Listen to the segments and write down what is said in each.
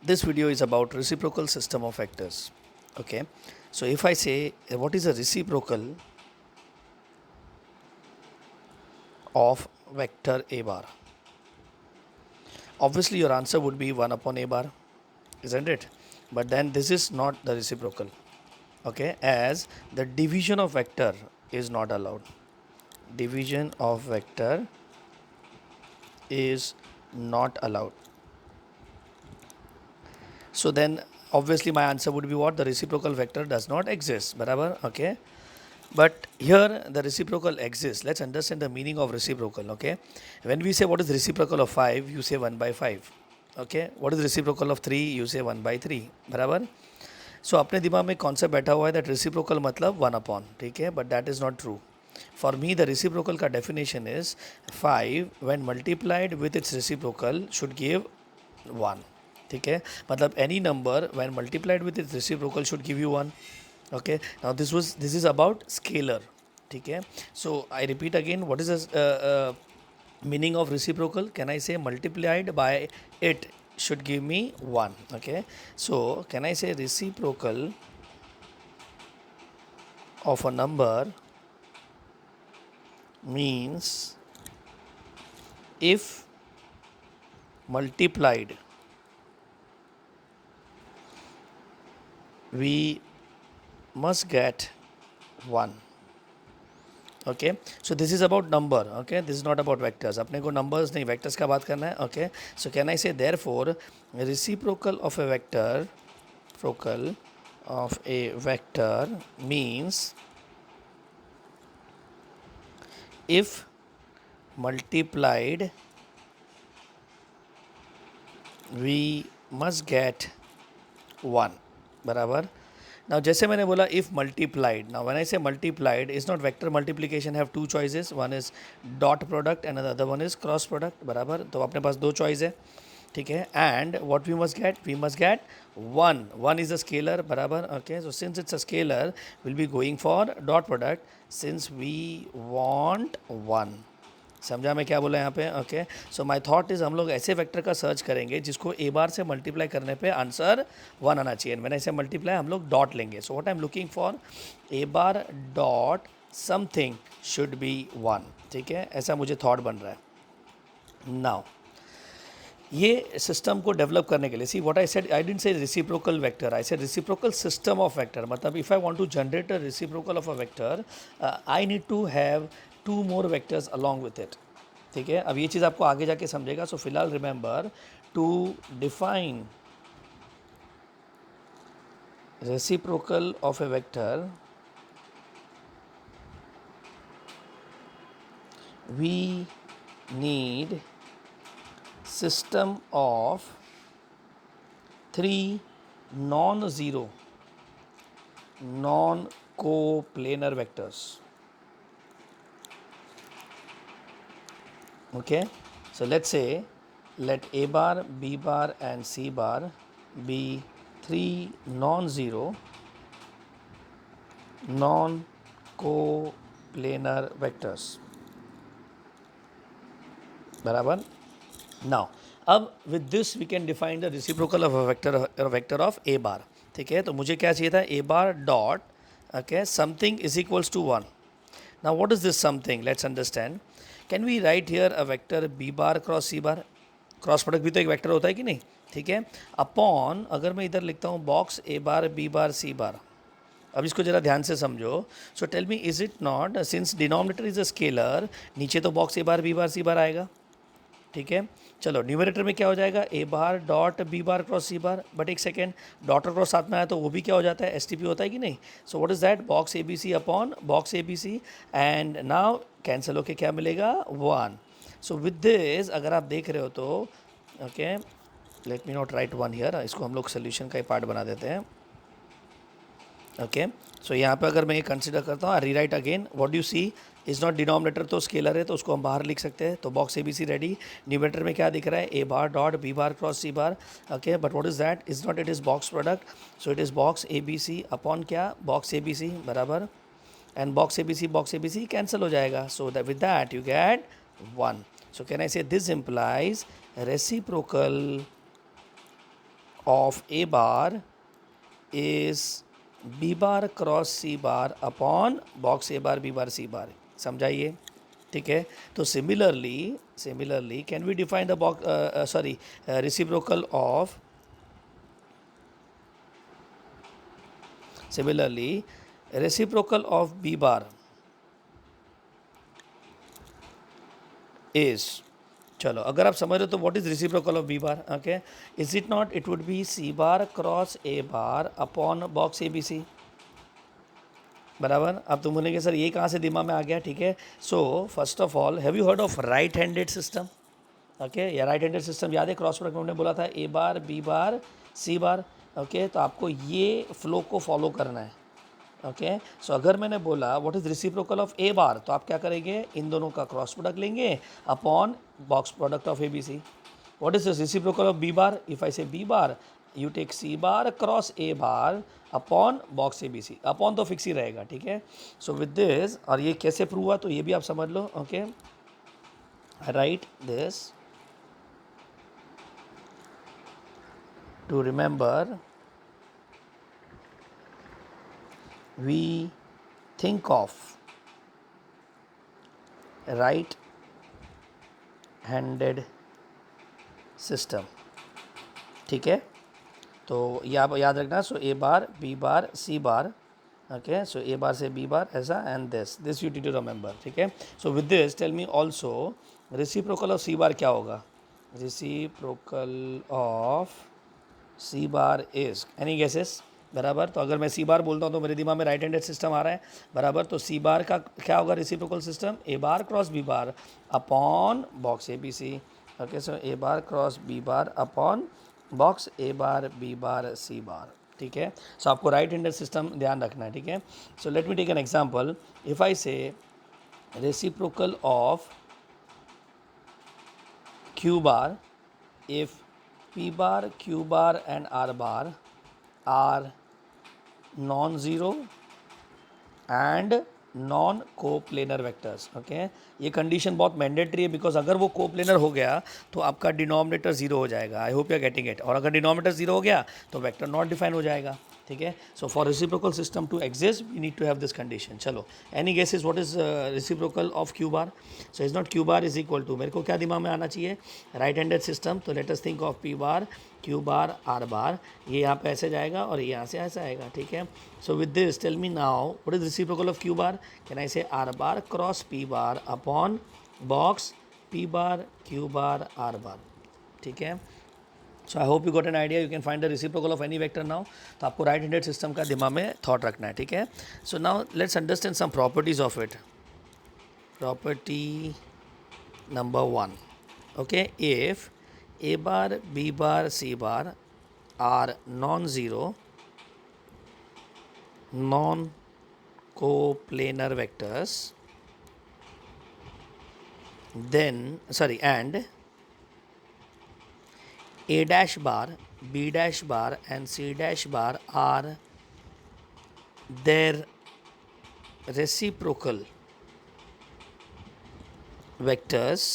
This video is about reciprocal system of vectors. Okay, so if I say what is a reciprocal of vector a bar, obviously your answer would be 1 upon a bar, isn't it? But then this is not the reciprocal, okay, as the division of vector is not allowed. Division of vector is not allowed. So then obviously my answer would be what? The reciprocal vector does not exist, barabar, okay. But here the reciprocal exists. Let's understand the meaning of reciprocal, okay. When we say what is reciprocal of 5, you say 1 by 5, okay. What is reciprocal of 3, you say 1 by 3, बराबर. So अपने दिमाग में concept बैठा हुआ है that reciprocal मतलब 1 upon, ठीक है, but that is not true. For me the reciprocal का definition is 5 when multiplied with its reciprocal should give 1, ठीक है. मतलब any number when multiplied with its reciprocal should give you 1. Okay, now this is about scalar, ठीक है. So I repeat again, what is the meaning of reciprocal? Can I say multiplied by it should give me 1? Okay, so can I say reciprocal of a number means if multiplied we must get 1. Okay, so this is about number, okay, this is not about vectors. अपने को numbers नहीं vectors का बात करना है. Okay, so can I say therefore reciprocal of a vector means if multiplied we must get 1, बराबर. Now जैसे मैंने बोला if multiplied, now when I say multiplied is not vector multiplication, have two choices, one is dot product and the other one is cross product, बराबर. तो अपने पास दो choice है, ठीक है. And what we must get? We must get 1. 1 is a scalar, बराबर. Okay, so since it's a scalar we'll be going for dot product since we want 1. समझा मैं क्या बोला यहाँ पे? Okay, so my thought is हम लोग ऐसे वेक्टर का सर्च करेंगे जिसको ए बार से मल्टीप्लाई करने पे आंसर 1 आना चाहिए. मैंने ऐसे मल्टीप्लाई हम लोग डॉट लेंगे. So what I am looking for a bar dot something should be 1, ठीक है. ऐसा मुझे थॉट बन रहा है. नाउ ये सिस्टम को डेवलप करने के लिए see what I said, I didn't say reciprocal vector, I said reciprocal system of vector. मतलब if I want to generate a reciprocal of a vector I need to have 2 more vectors along with it, ठीक है. अब ये चीज़ आपको आगे जाके समझेगा. So फिलहाल remember to define reciprocal of a vector we need system of 3 non-zero non-coplanar vectors. Okay, so let's say let a bar, b bar and c bar be 3 non-zero non-coplanar vectors, बराबर. Now अब with this we can define the reciprocal of a vector of a bar, ठीक है. तो मुझे क्या चाहिए था? a bar dot, okay, something is equals to 1. Now what is this something? Let's understand. Can we write here a vector b bar cross c bar? Cross product भी तो एक वेक्टर होता है कि नहीं, ठीक है. अपॉन अगर मैं इधर लिखता हूँ बॉक्स ए बार बी बार सी बार. अब इसको ज़रा ध्यान से समझो. So tell me is it not, since denominator is a scalar, नीचे तो बॉक्स ए बार बी बार सी बार आएगा, ठीक है. चलो न्यूमरेटर में क्या हो जाएगा? A bar dot B bar cross C bar. But एक सेकेंड, डॉट और क्रॉस साथ में आया तो वो भी क्या हो जाता है? एस टी पी होता है कि नहीं. So what is that? Box A B C upon box A B C. And now cancel होके क्या मिलेगा? 1. सो विद दिस अगर आप देख रहे हो तो okay, let me not right 1 here, इसको हम लोग सोल्यूशन का ही पार्ट बना देते हैं. ओके, सो यहाँ पे अगर मैं ये कंसिडर करता हूँ, rewrite again, what you see is not denominator तो स्केलर है तो उसको हम बाहर लिख सकते हैं. तो box A B C ready. Numerator में क्या दिख रहा है? A bar dot B bar cross C bar. Okay, but what is that? Is not, it is box product. So it is box A B C upon क्या? Box A B C, बराबर. And box A B C cancel हो जाएगा. So that with that you get 1. So can I say this implies reciprocal of A bar is B bar cross C bar upon box A bar B bar C bar. समझाइए, ठीक है. तो similarly can we define the box reciprocal of B bar is, चलो अगर आप समझ रहे हो तो what is reciprocal of B bar. Okay, is it not, it would be C bar cross A bar upon box A B C. बराबर. अब तुम बोलेंगे सर ये कहाँ से दिमाग में आ गया. ठीक है, so first of all have you heard of right handed system. Okay, या राइट हैंडेड सिस्टम याद है, क्रॉस प्रोडक्ट में हमने बोला था ए बार बी बार सी बार. ओके, तो आपको ये फ्लो को फॉलो करना है. ओके, सो अगर मैंने बोला what is reciprocal of A bar, तो आप क्या करेंगे, इन दोनों का क्रॉस प्रोडक्ट लेंगे upon box product of A B C. What is reciprocal of B bar, if I say B bar you take C bar cross A bar upon box A B C. Upon तो fix ही रहेगा. ठीक है, so with this, और ये कैसे prove हुआ तो ये भी आप समझ लो. Okay, write this to remember. We think of right handed system. ठीक है, तो ये आप याद रखना. सो A bar B bar C bar. Okay, so A बार से बी बार ऐसा and this you need to remember. ठीक है, so with this tell me also reciprocal of C bar क्या होगा. Reciprocal of C bar is, any guesses. बराबर, तो अगर मैं सी बार बोलता हूँ तो मेरे दिमाग में राइट हैंडेड सिस्टम आ रहा है. बराबर, तो सी बार का क्या होगा reciprocal system, A bar cross B bar upon box A B C. Okay, so A bar cross B bar upon box A bar B bar C bar. ठीक है, सो आपको राइट हैंडेड सिस्टम ध्यान रखना है. ठीक है, so let me take an example. If I say reciprocal of Q bar, if P bar, Q bar and R bar are non-zero and non coplanar vectors. Okay, ये condition बहुत mandatory है, because अगर वो coplanar हो गया तो आपका denominator zero हो जाएगा. I hope you are getting it. और अगर डिनोमिनेटर जीरो हो गया तो वेक्टर नॉट डिफाइन हो जाएगा. ठीक है, so for reciprocal system to exist we need to have this condition. चलो, any guesses what is reciprocal of Q bar. So is not Q bar is equal to, मेरे को क्या दिमाग में आना चाहिए, राइट हैंडेड सिस्टम. तो let us think of P bar Q bar are bar. ये यहाँ पे ऐसे जाएगा और ये यहाँ से ऐसा आएगा. ठीक है, so with this tell me now what is reciprocal of Q bar. Can I say R bar cross P bar upon box P bar Q bar are bar. ठीक है, so I hope you got an idea. You can find the reciprocal of any vector now. तो आपको right handed system का दिमाग में thought रखना है. ठीक है, so now let's understand some properties of it. Property number 1. Okay, if A bar B bar C bar are non zero non coplanar vectors, then and a dash bar b dash bar and c dash bar are their reciprocal vectors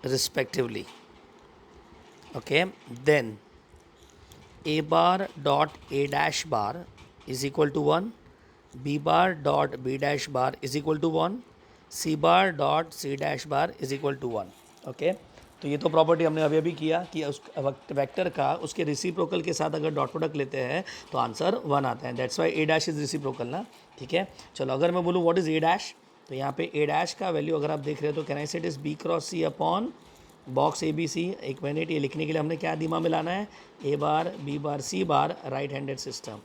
respectively. Okay, then a bar dot a dash bar is equal to 1, b bar dot b dash bar is equal to 1, c bar dot c dash bar is equal to 1. Okay, तो ये तो property हमने अभी अभी किया कि उस vector का उसके रेसिप्रोकल के साथ अगर डॉट प्रोडक्ट लेते हैं तो आंसर 1 आता है. That's why A dash is reciprocal ना. ठीक है, चलो अगर मैं बोलूँ व्हाट इज ए डैश, तो यहाँ पे ए डैश का वैल्यू अगर आप देख रहे हो तो can I say it is B cross C upon box A B C. एक मिनट, ये लिखने के लिए हमने क्या दिमाग में लाना है, A bar B bar C bar right handed system.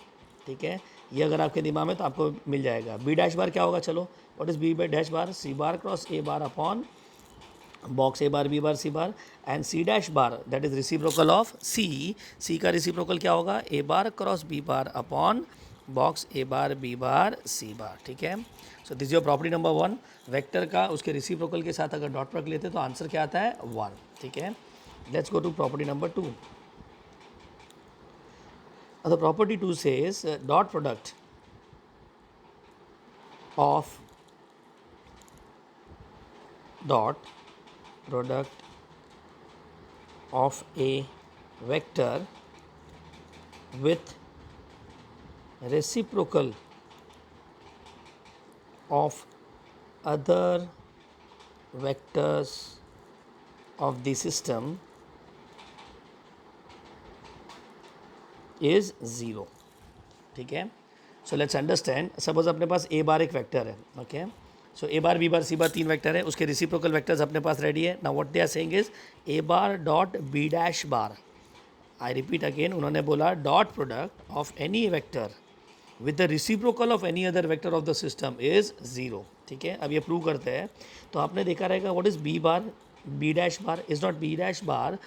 ठीक है, ये अगर आपके दिमाग में तो आपको मिल जाएगा. बी डैश बार क्या होगा, चलो what is B dash bar, C bar cross A bar upon box A bar B bar C bar. And C dash bar that is reciprocal of C. C का रेसिप्रोकल क्या होगा, A bar cross B bar upon box A bar B bar C bar. ठीक है, so this your property number 1. Vector का उसके reciprocal के साथ अगर डॉट प्रोडक्ट लेते तो आंसर क्या आता है, 1. ठीक है, let's go to property number 2. The property 2 says dot product of A vector with reciprocal of other vectors of the system is 0. ठीक है. So let's understand. सपोज अपने पास ए बार एक वेक्टर है. ओके. So A bar B bar C bar 3 vector है. उसके reciprocal vectors अपने पास रेडी है. Now what they are saying is A bar dot B dash bar. I repeat again. उन्होंने बोला dot product of any vector with the reciprocal of any other vector of the system is 0. ठीक है. अब ये prove करते हैं. तो आपने देखा रहेगा what is B bar. B dash bar is not B dash bar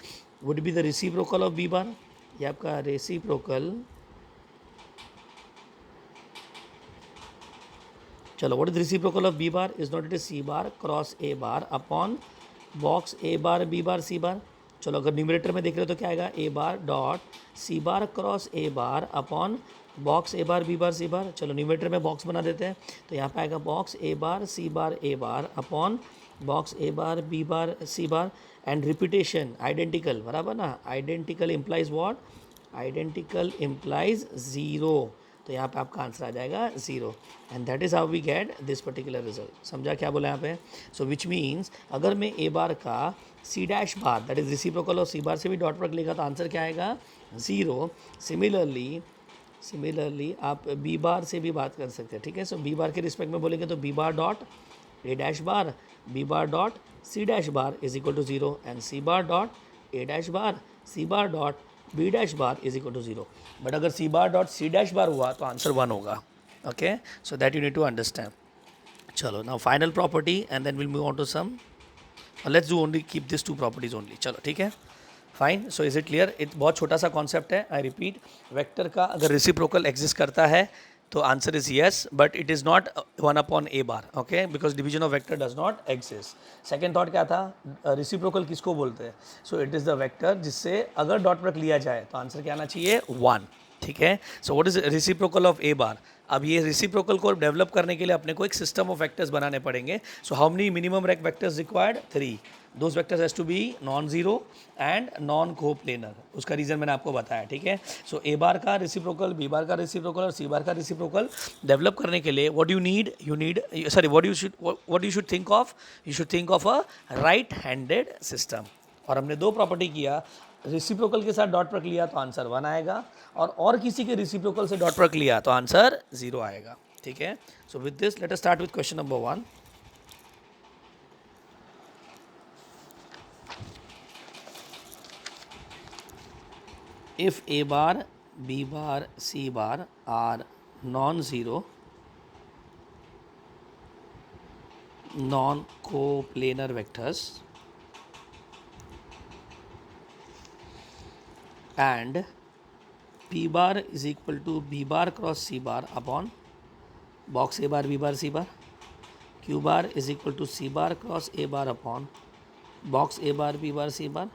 would be the reciprocal of B bar. ये आपका रेसिप्रोकल. चलो what is reciprocal of B bar is not it is C bar cross A bar upon box A bar B bar C bar. चलो अगर numerator में देख रहे हो तो क्या आएगा A bar dot C bar cross A bar upon box A bar B bar C bar. चलो न्यूमरेटर में बॉक्स बना देते हैं. तो यहाँ पे आएगा box A bar C bar A bar upon box A bar B bar C bar. And repetition identical. बराबर ना. Identical implies what. Identical implies 0. तो यहाँ पे आपका आंसर आ जाएगा 0. And that is how we get this particular result. समझा क्या बोला यहाँ पे. सो विच मीन्स अगर मैं ए बार का C dash bar that is reciprocal और सी बार से भी डॉट प्रोडक्ट लेगा तो आंसर क्या आएगा 0. सिमिलरली आप बी बार से भी बात कर सकते हैं. ठीक है. सो बी बार के रिस्पेक्ट में बोलेंगे तो B bar dot A dash bar B bar dot C dash bar is equal to 0 and C bar dot A dash bar C bar dot B dash bar is equal to 0. But अगर C bar dot C dash बार हुआ तो answer 1 होगा. Okay. So that you need to understand. चलो now final property and then will move on to some. Let's do only keep this 2 properties only. चलो ठीक है. Fine. So is it clear. बहुत छोटा सा कॉन्सेप्ट है. I repeat. Vector का अगर रेसिप्रोकल एग्जिस्ट करता है तो answer is yes but it is not 1 upon A bar. Okay. Because division of vector does not exist. Second thought क्या था. रेसिप्रोकल किसको बोलते हैं. सो इट इज़ द वेक्टर जिससे अगर डॉट प्रोडक्ट लिया जाए तो आंसर क्या आना चाहिए 1. ठीक है. So what is reciprocal of A bar. अब ये रेसिप्रोकल को डेवलप करने के लिए अपने को एक सिस्टम ऑफ वेक्टर्स बनाने पड़ेंगे. So how many minimum rank vectors required 3. Those vectors has to be non zero and non coplanar. उसका रीज़न मैंने आपको बताया. ठीक है. सो ए बार का रेसिप्रोकल बी बार का रेसिप्रोकल और सी बार का रेसिप्रोकल डेवलप करने के लिए what you need sorry what you should think of. You should think of a right handed system. और हमने 2 प्रॉपर्टी किया. रेसिप्रोकल के साथ डॉट प्रोडक्ट लिया तो आंसर 1 आएगा और किसी के रेसिप्रोकल से डॉट प्रोडक्ट लिया तो आंसर 0 आएगा. ठीक है. So with this let us start with question number 1. If a bar, b bar, c bar are non-zero, non-coplanar vectors and p bar is equal to b bar cross c bar upon box a bar, b bar, c bar, q bar is equal to c bar cross a bar upon box a bar, b bar, c bar,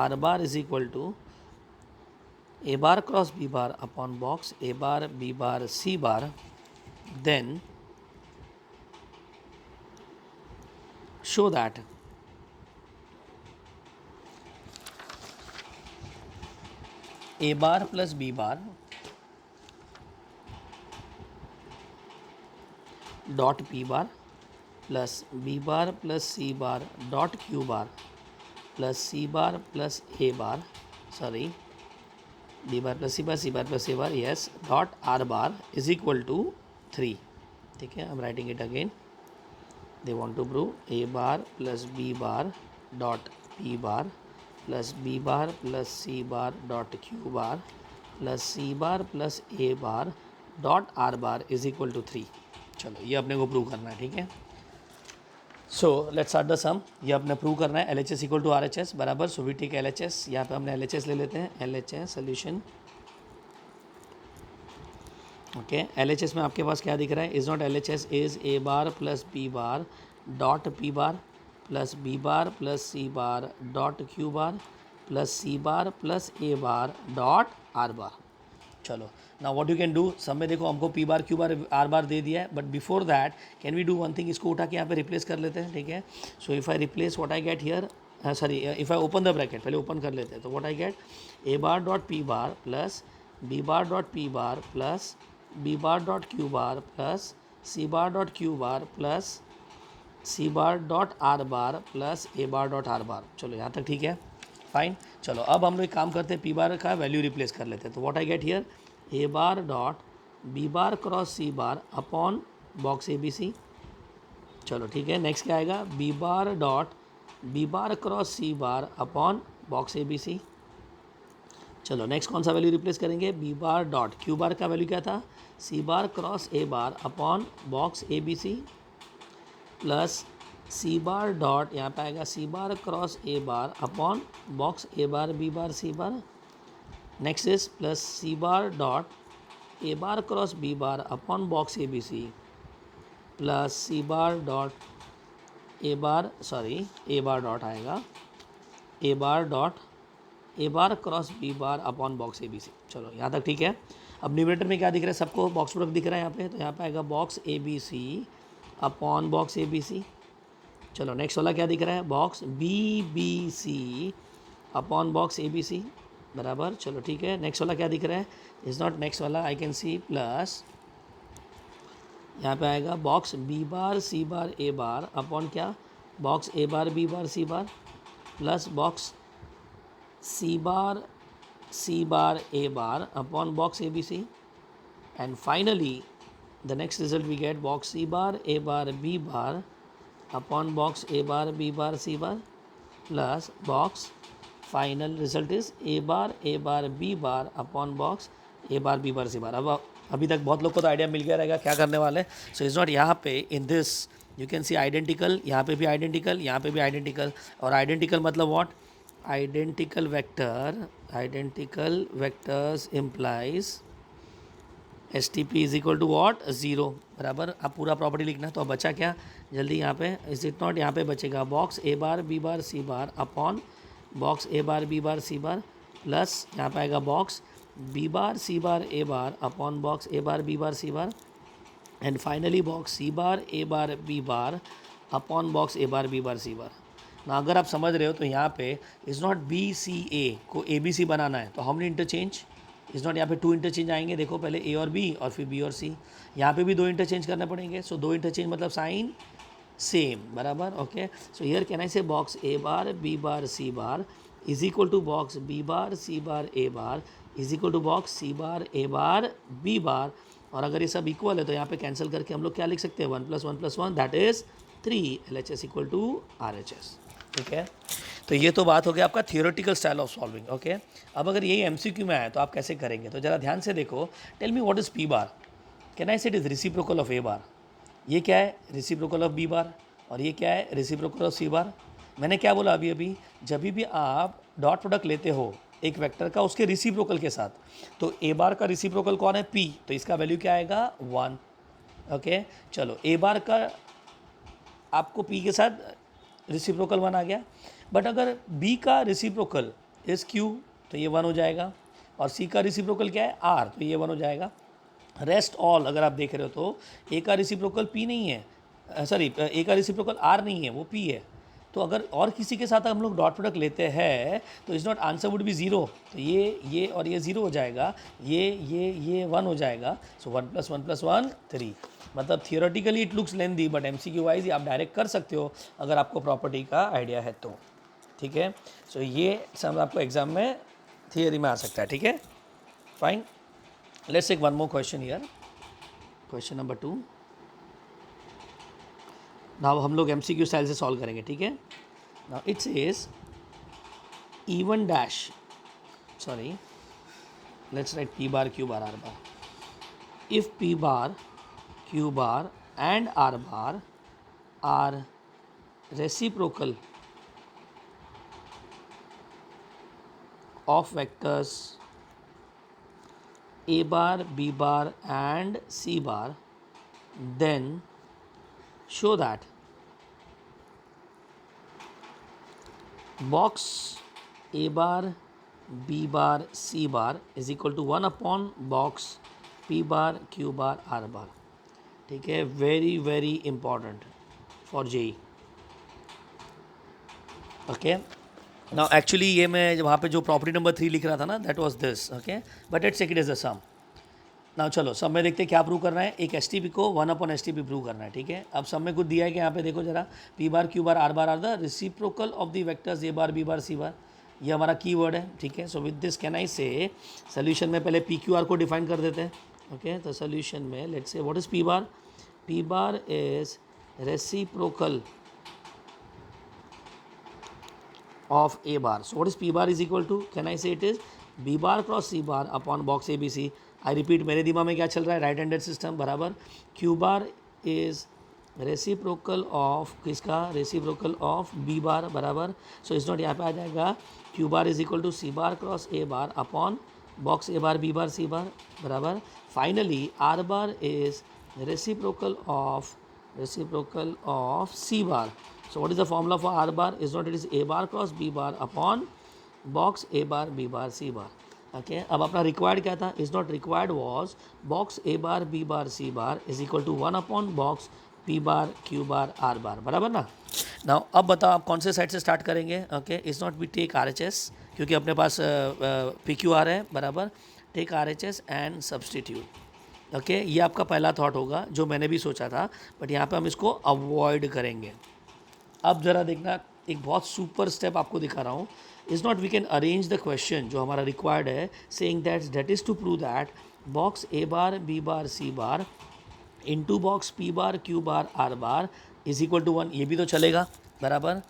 r bar is equal to a bar cross b bar upon box a bar, b bar, c bar, then show that a bar plus b bar dot p bar plus b bar plus c bar dot q bar plus c bar plus a bar b bar plus c bar, c bar plus a bar, yes, dot r bar is equal to 3. ठीक है. I'm writing it again. They want to prove a bar plus b bar dot p bar plus b bar plus c bar dot q bar plus c bar plus a bar dot r bar is equal to 3. चलो ये अपने को prove करना है. ठीक है. So let's start the सम. ये अपने प्रूव करना है. LHS इक्वल टू RHS बराबर. So we take LHS. यहाँ पे हमने LHS ले लेते हैं. LHS solution. ओके. LHS में आपके पास क्या दिख रहा है. Is not LHS is A bar plus B bar dot P bar plus B bar plus C bar dot Q bar plus C bar plus A bar dot R bar. चलो ना what you can do. सब में देखो हमको P bar Q bar are bar दे दिया है. But before that can we do one thing. इसको उठा के यहाँ पे रिप्लेस कर लेते हैं. ठीक है. So if I replace what I get here sorry, if I open the bracket, पहले ओपन कर लेते हैं, तो what I get, A bar dot P bar plus B bar dot P bar plus B bar dot Q bar plus C bar dot Q bar plus C bar dot R bar plus A bar dot R bar. चलो यहाँ तक ठीक है, fine. चलो अब हम लोग एक काम करते हैं, पी बार का वैल्यू रिप्लेस कर लेते हैं, तो what I get here, A bar dot B bar cross C bar upon box A B C. चलो ठीक है, नेक्स्ट क्या आएगा, B bar dot B bar cross C bar upon box A B C. चलो next कौन सा value replace करेंगे, B bar dot Q bar का वैल्यू क्या था, C bar cross A bar upon box A B C plus C bar dot यहाँ पे आएगा C bar cross A bar upon box A bar B bar C bar. Next is plus C bar dot A bar cross B bar upon box A B C plus C bar dot A bar dot आएगा A bar dot A bar cross B bar upon box A B C. चलो यहाँ तक ठीक है। अब numerator में क्या दिख रहा है, सबको बॉक्स प्रोडक्ट दिख रहा है यहाँ पे, तो यहाँ पे आएगा box A B C upon box A B C. चलो नेक्स्ट वाला क्या दिख रहा है, box B B C upon box A B C बराबर। चलो ठीक है, नेक्स्ट वाला क्या दिख रहा है, इज़ नॉट नेक्स्ट वाला, आई कैन सी प्लस यहाँ पे आएगा box B bar C bar A bar upon क्या, box A bar B bar C bar plus box C bar A bar upon box A B C. And finally the next result we get box C bar A bar B bar upon box A bar B bar C bar plus box final result is A bar B bar upon box A bar B bar सी बार। अब अभी तक बहुत लोग को तो idea मिल गया रहेगा क्या करने वाले। सो इज़ नॉट यहाँ पे in this you can see identical, यहाँ पे भी आइडेंटिकल, यहाँ पे भी आइडेंटिकल, और आइडेंटिकल मतलब what, identical vectors implies S T P is equal to what, zero बराबर। अब पूरा प्रॉपर्टी लिखना है, तो अब बचा क्या जल्दी, यहाँ पे इज इट नॉट, यहाँ पे बचेगा बॉक्स ए बार बी बार सी बार अपॉन बॉक्स ए बार बी बार सी बार प्लस यहाँ पे आएगा box B bar C bar A bar upon box A bar B bar C bar and finally box C bar A bar B bar upon box A bar B bar C bar ना। अगर आप समझ रहे हो तो यहाँ पे is not B C A को ए बी सी बनाना है, तो हमने इंटरचेंज इज़ नॉट यहाँ पे टू इंटरचेंज आएंगे, देखो पहले ए और बी और फिर बी और सी, यहाँ पे भी दो इंटरचेंज करने पड़ेंगे। सो दो इंटरचेंज मतलब साइन सेम बराबर। Okay, so here can I say box A bar B bar C bar is equal to box B bar C bar A bar is equal to box C bar A bar B bar, और अगर ये सब equal है तो यहाँ पे cancel करके हम लोग क्या लिख सकते हैं, 1 + 1 + 1 that is 3 LHS equal to RHS। ठीक है, तो ये तो बात हो गया आपका theoretical style of solving. Okay, अब अगर यही MCQ में आए तो आप कैसे करेंगे, तो ज़रा ध्यान से देखो। Tell me what is P bar, can I say it is reciprocal of A bar, ये क्या है रेसिप्रोकल ऑफ बी बार, और ये क्या है रेसिप्रोकल ऑफ सी बार। मैंने क्या बोला अभी जब भी आप डॉट प्रोडक्ट लेते हो एक वेक्टर का उसके रेसिप्रोकल के साथ, तो ए बार का रेसिप्रोकल कौन है, पी, तो इसका वैल्यू क्या आएगा 1। ओके, चलो ए बार का आपको पी के साथ रेसिप्रोकल 1 आ गया, बट अगर बी का रेसिप्रोकल इज क्यू तो ये 1 हो जाएगा, और सी का रेसिप्रोकल क्या है आर, तो ये 1 हो जाएगा। रेस्ट ऑल अगर आप देख रहे हो तो ए का रेसिप्रोकल पी नहीं है, सॉरी ए का रेसिप्रोकल आर नहीं है, वो पी है। तो अगर और किसी के साथ हम लोग डॉट प्रोडक्ट लेते हैं तो is not answer would be 0, तो ये और ये 0 हो जाएगा, ये 1 हो जाएगा। सो 1 + 1 + 1 3, मतलब theoretically it looks lengthy, but MCQ wise आप डायरेक्ट कर सकते हो अगर आपको प्रॉपर्टी का आइडिया है तो। ठीक है, सो ये सब आपको एग्जाम में थियरी में आ सकता है। ठीक है, fine, let's take one more question here, question number 2। Now हम लोग MCQ स्टाइल से सॉल्व करेंगे। ठीक है, now it says E1 dash, sorry let's write P bar Q bar R bar, if P bar Q bar and R bar are reciprocal of vectors A bar, B bar and C bar, then show that box A bar, B bar, C bar is equal to 1 upon box P bar, Q bar, R bar. ठीक है, very very important for JEE. Okay, now actually ये मैं वहाँ पे जो property number 3 लिख रहा था ना, that was this, okay, but let's take it as a sum. Now चलो सब में देखते हैं क्या प्रूव करना है. एक एस टी पी को 1/STP प्रूव करना है. ठीक है, अब सब में कुछ दिया है कि यहाँ पे देखो जरा, P bar Q bar are bar are the reciprocal of the vectors A bar B bar C bar. ये हमारा की वर्ड है. ठीक है, so with this can I say solution में पहले पी क्यू आर को डिफाइन कर देते हैं. ओके, तो सोल्यूशन में let's say what is P bar. P bar is reciprocal of A bar. So what is P bar is equal to? Can I say it is B bar cross C bar upon box ABC. I repeat, मेरे दिमाग में क्या चल रहा है, right handed system बराबर Q bar is reciprocal of किसका, reciprocal of B bar बराबर. सो इस नॉट यहाँ पे आ जाएगा Q bar is equal to C bar cross A bar upon box A bar B bar C bar बराबर. Finally R bar is reciprocal of C bar. So what is the formula for R bar? Is not, it is A bar cross B bar upon box A bar B bar C bar. Okay, अब अपना required क्या था? Is not required was box A bar B bar C bar is equal to one upon box P bar Q bar are bar. बराबर ना. Now अब बताओ आप कौन से साइड से स्टार्ट करेंगे. Okay, is not we take R H S, क्योंकि अपने पास पी क्यू आर है बराबर. Take R H S and substitute. Okay, ये आपका पहला थॉट होगा जो मैंने भी सोचा था, बट यहाँ पे हम इसको अवॉइड करेंगे. अब ज़रा देखना, एक बहुत सुपर स्टेप आपको दिखा रहा हूँ. Is not we can arrange the question जो हमारा रिक्वायर्ड है, saying that is to prove that box A bar B bar C bar into box P bar Q bar are bar is equal to 1. ये भी तो चलेगा बराबर.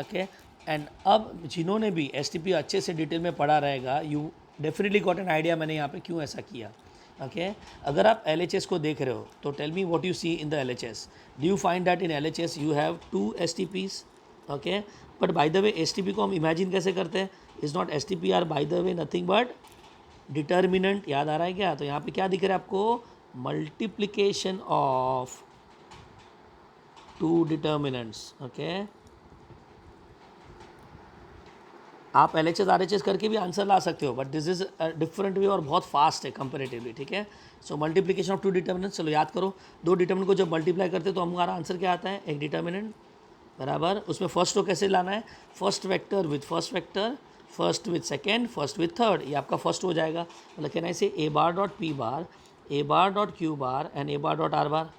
Okay, and अब जिन्होंने भी एस टी पी अच्छे से डिटेल में पढ़ा रहेगा, you definitely got an idea मैंने यहाँ पे क्यों ऐसा किया. ओके, अगर आप एल एच एस को देख रहे हो तो tell me what you see in the L H S. Do you find that in L H S you have 2 S T Ps. Okay, but by the way S T P को हम imagine कैसे करते हैं. Is not S T P are by the way nothing but determinant. याद आ रहा है क्या. तो यहाँ पे क्या दिख रहा है आपको, मल्टीप्लिकेशन ऑफ 2 डिटर्मिनेंट्स. ओके, आप L H S R H S करके भी आंसर ला सकते हो, but this is different way और बहुत फास्ट है कंपेरेटिवली. ठीक है, सो मल्टीप्लिकेशन ऑफ 2 डिटर्मिनेंट्स. चलो याद करो, 2 डिटर्मिनेंट को जब मल्टीप्लाई करते हैं तो हमारा आंसर क्या आता है, एक डिटर्मिनेंट बराबर. उसमें फर्स्ट को कैसे लाना है, first vector with first vector, first with second, first with third. ये आपका फर्स्ट हो जाएगा. मतलब कहना इसे A bar dot P bar, A bar dot Q bar and A bar dot R bar.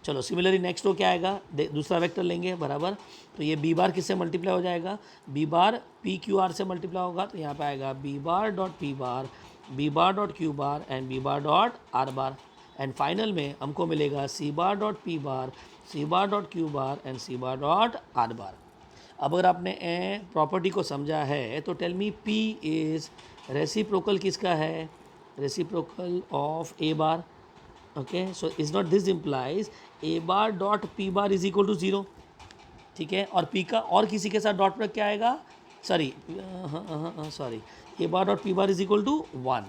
चलो सिमिलरली नेक्स्ट को क्या आएगा, दूसरा वेक्टर लेंगे बराबर. तो ये बी बार किससे मल्टीप्लाई हो जाएगा, B bar P Q R से मल्टीप्लाई होगा. तो यहाँ पे आएगा B bar dot P bar, B bar dot Q bar and B bar dot R bar. And final में हमको मिलेगा C bar dot P bar, C bar dot Q bar and C bar dot R bar. अब अगर आपने property को समझा है तो tell me P is reciprocal किसका है, reciprocal of A bar. Okay, so is not this implies a bar dot P bar is equal to 0. ठीक है, और पी का और किसी के साथ डॉट प्रोडक्ट क्या आएगा, sorry a bar dot P bar is equal to 1.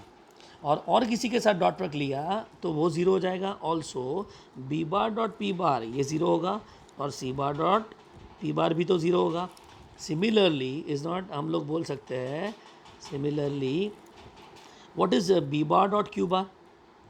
और किसी के साथ डॉट प्रोडक्ट लिया तो वो 0 हो जाएगा. Also b bar dot P bar ये 0 होगा और सी बार डॉट पी बार भी तो 0 होगा. सिमिलरली इज़ नॉट, हम लोग बोल सकते हैं similarly what is b bar dot Q bar.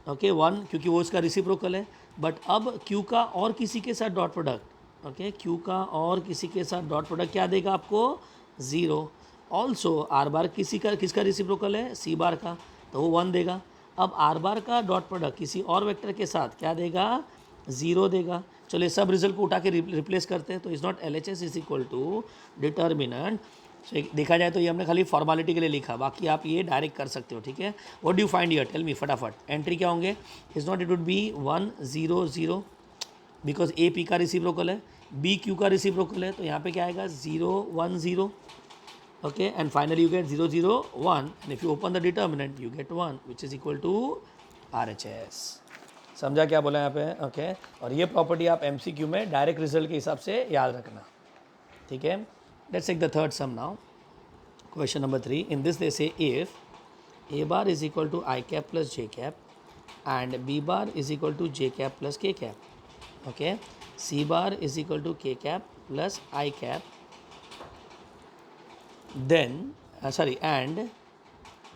Okay, 1, क्योंकि वो इसका रिसिप्रोकल है. बट अब क्यू का और किसी के साथ डॉट प्रोडक्ट, ओके, क्यू का और किसी के साथ डॉट प्रोडक्ट क्या देगा आपको, 0. ऑल्सो आर बार किसका रिसिप्रोकल है, सी बार का, तो वो 1 देगा. अब आर बार का डॉट प्रोडक्ट किसी और वेक्टर के साथ क्या देगा, 0 देगा. चलिए सब रिजल्ट को उठा के रिप्लेस करते हैं. तो is not L H S is equal to determinant. देखा जाए तो ये हमने खाली फॉर्मेलिटी के लिए लिखा, बाकी आप ये डायरेक्ट कर सकते हो. ठीक है, what do you find here, tell me फटाफट. एंट्री क्या होंगे, is not, it would be 1 0 0 because a p का रिसिप्रोकल है, बी क्यू का रिसिप्रोकल है. तो यहाँ पे क्या आएगा, 0 1 0. Okay, and finally you get 0 0 1 and if you open the determinant you get 1 which is equal to R H S. समझा क्या बोला यहाँ पे. ओके, और ये प्रॉपर्टी आप एम सी क्यू में डायरेक्ट रिजल्ट के हिसाब से याद रखना. ठीक है, let's take the third sum now. Question number 3. In this they say if a bar is equal to I cap plus j cap and b bar is equal to j cap plus k cap. Okay. C bar is equal to k cap plus I cap. Then and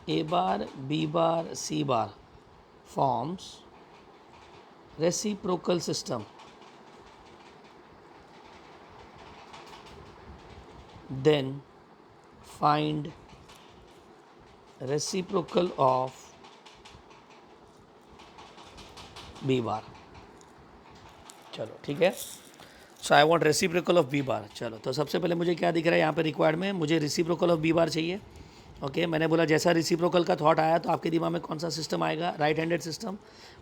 a bar, b bar, c bar forms reciprocal system. Then find reciprocal of B bar. चलो ठीक है, so I want reciprocal of B bar. चलो तो सबसे पहले मुझे क्या दिख रहा है यहाँ पे रिक्वायर्ड में, मुझे रेसिप्रोकल ऑफ बी बार चाहिए। ओके मैंने बोला जैसा रेसिप्रोकल का थॉट आया तो आपके दिमाग में कौन सा सिस्टम आएगा, right handed system.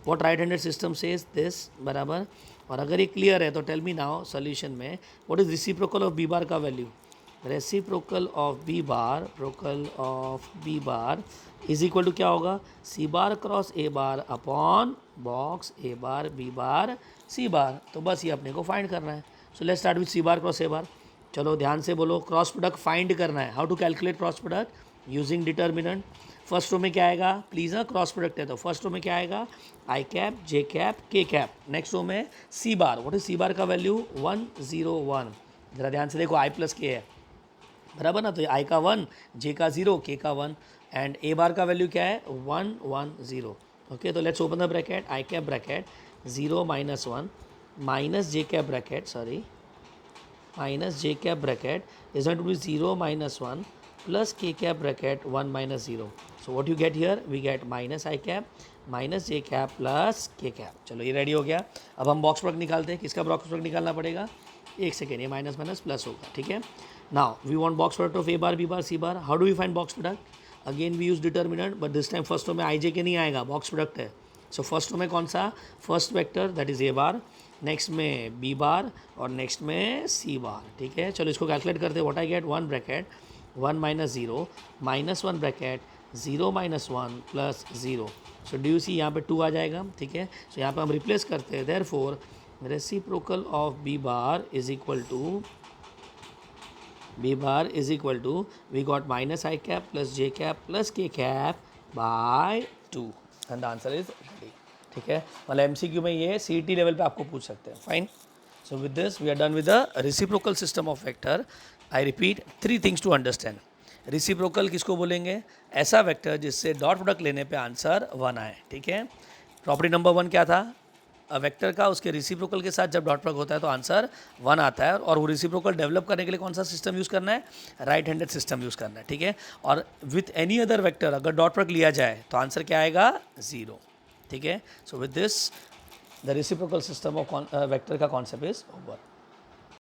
What right handed system says this, बराबर। और अगर ये क्लियर है तो टेल मी नाउ सॉल्यूशन में what is reciprocal of B bar का value. Reciprocal of B bar, reciprocal of B bar is equal to क्या होगा, C bar cross A bar upon box A bar B bar C bar. तो बस ये अपने को find करना है। So let's start with C bar cross A bar. चलो ध्यान से बोलो, क्रॉस प्रोडक्ट फाइंड करना है। How to calculate cross product, using determinant. First row में क्या आएगा, प्लीज़ ना क्रॉस प्रोडक्ट है तो फर्स्ट रो में क्या आएगा, आई कैप जे कैप के कैप। नेक्स्ट रो में सी बार, व्हाट इज सी बार का वैल्यू 101। जरा ध्यान से देखो, आई प्लस के है बराबर ना, तो आई का 1, जे का 0, के का 1 एंड ए बार का वैल्यू क्या है 110। ओके तो let's open the bracket, i cap bracket 0 minus 1 minus j cap bracket, sorry minus j cap bracket is not to be 0 minus 1 plus k cap bracket 1 minus 0. So what you get here, we get minus I cap minus j cap plus k cap. चलो ये ready हो गया। अब हम box product निकालते हैं। किसका box product निकालना पड़ेगा, एक सेकेंड, ये माइनस माइनस प्लस होगा, ठीक है। Now we want box product of A bar B bar C bar. How do we find box product, again we use determinant but this time first row में i जे के नहीं आएगा, box product है। So first row में कौन सा, first vector that is A bar, next में B bar और नेक्स्ट में सी बार, ठीक है। चलो इसको कैलकुलेट करते हैं। What I get, 1 bracket 1 minus 0 minus 1 bracket 0 minus 1 plus 0। So do you see यहाँ पे 2 आ जाएगा, ठीक है। सो यहाँ पे हम रिप्लेस करते हैं, therefore reciprocal of B bar is equal to we got minus I cap plus J cap plus K cap by 2 and the answer is ready, ठीक है। मतलब एमसीक्यू में ये सीईटी लेवल पे आपको पूछ सकते हैं, fine. So with this we are done with the reciprocal system of vector. I repeat 3 things to understand. Reciprocal किसको बोलेंगे, ऐसा वेक्टर जिससे डॉट प्रोडक्ट लेने पे आंसर 1 आए, ठीक है। प्रॉपर्टी नंबर 1 क्या था, वेक्टर का उसके रेसिप्रोकल के साथ जब डॉट प्रोडक्ट होता है तो आंसर 1 आता है। और वो रेसिप्रोकल डेवलप करने के लिए कौन सा सिस्टम यूज़ करना है, राइट हैंडेड सिस्टम यूज़ करना है, ठीक है। और विथ एनी अदर वेक्टर अगर डॉट प्रोडक्ट लिया जाए तो आंसर क्या आएगा 0, ठीक है। So with this the reciprocal system of vector का concept is over.